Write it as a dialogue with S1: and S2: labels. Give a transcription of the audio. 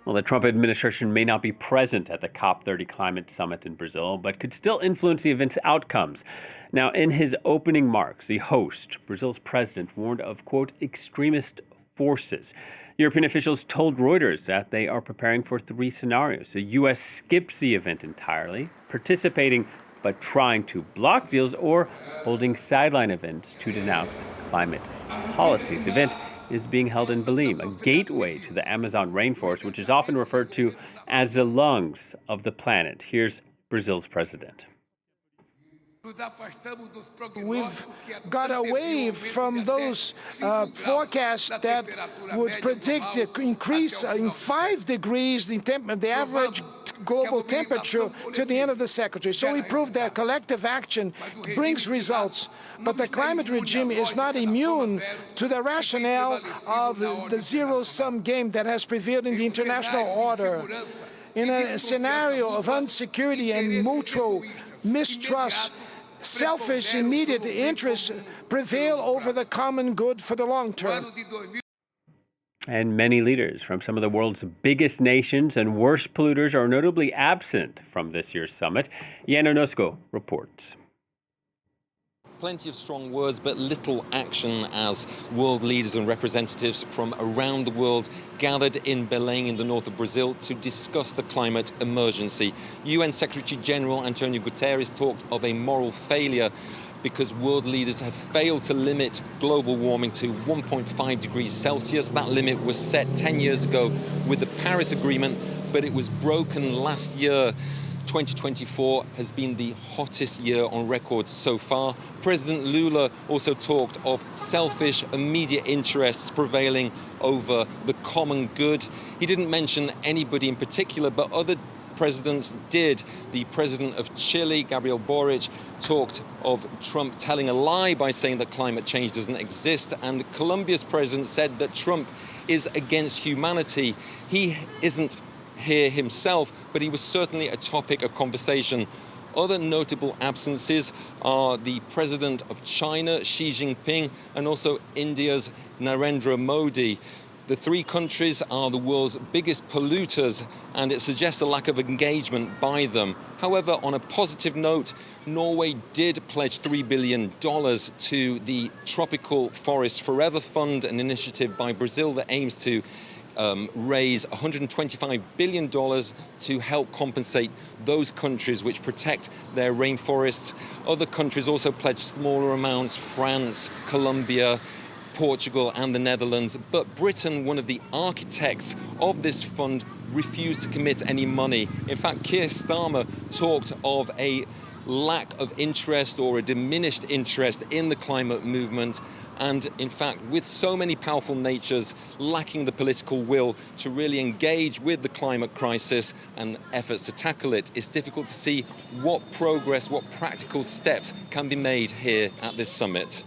S1: Well, the Trump administration may not be present at the COP30 climate summit in Brazil, but could still influence the event's outcomes. Now, in his opening remarks, the host, Brazil's president, warned of, quote, extremist forces. European officials told Reuters that they are preparing for three scenarios. The U.S. skips the event entirely, participating but trying to block deals, or holding sideline events to denounce climate policies. The event is being held in Belém, a gateway to the Amazon rainforest, which is often referred to as the lungs of the planet. Here's Brazil's president.
S2: We've got away from those forecasts that would predict the increase in 5 degrees the average global temperature to the end of the century. So we proved that collective action brings results. But the climate regime is not immune to the rationale of the zero-sum game that has prevailed in the international order. In a scenario of insecurity and mutual mistrust, selfish immediate interests prevail over the common good for the long term.
S1: And many leaders from some of the world's biggest nations and worst polluters are notably absent from this year's summit. Jan Onosko reports.
S3: Plenty of strong words, but little action as world leaders and representatives from around the world gathered in Belém in the north of Brazil to discuss the climate emergency. UN Secretary General Antonio Guterres talked of a moral failure because world leaders have failed to limit global warming to 1.5 degrees Celsius. That limit was set 10 years ago with the Paris Agreement, but it was broken last year. 2024 has been the hottest year on record so far. President Lula also talked of selfish, immediate interests prevailing over the common good. He didn't mention anybody in particular, but other presidents did. The president of Chile, Gabriel Boric, talked of Trump telling a lie by saying that climate change doesn't exist, and Colombia's president said that Trump is against humanity. He isn't here himself, but he was certainly a topic of conversation. Other notable absences are the president of China, Xi Jinping, and also India's Narendra Modi. The three countries are the world's biggest polluters, and it suggests a lack of engagement by them. However, on a positive note, Norway did pledge $3 billion to the Tropical Forest Forever Fund, an initiative by Brazil that aims to raise $125 billion to help compensate those countries which protect their rainforests. Other countries also pledged smaller amounts: France, Colombia, Portugal and the Netherlands. But Britain, one of the architects of this fund, refused to commit any money. In fact, Keir Starmer talked of a lack of interest or a diminished interest in the climate movement. And in fact, with so many powerful natures lacking the political will to really engage with the climate crisis and efforts to tackle it, it's difficult to see what progress, what practical steps can be made here at this summit.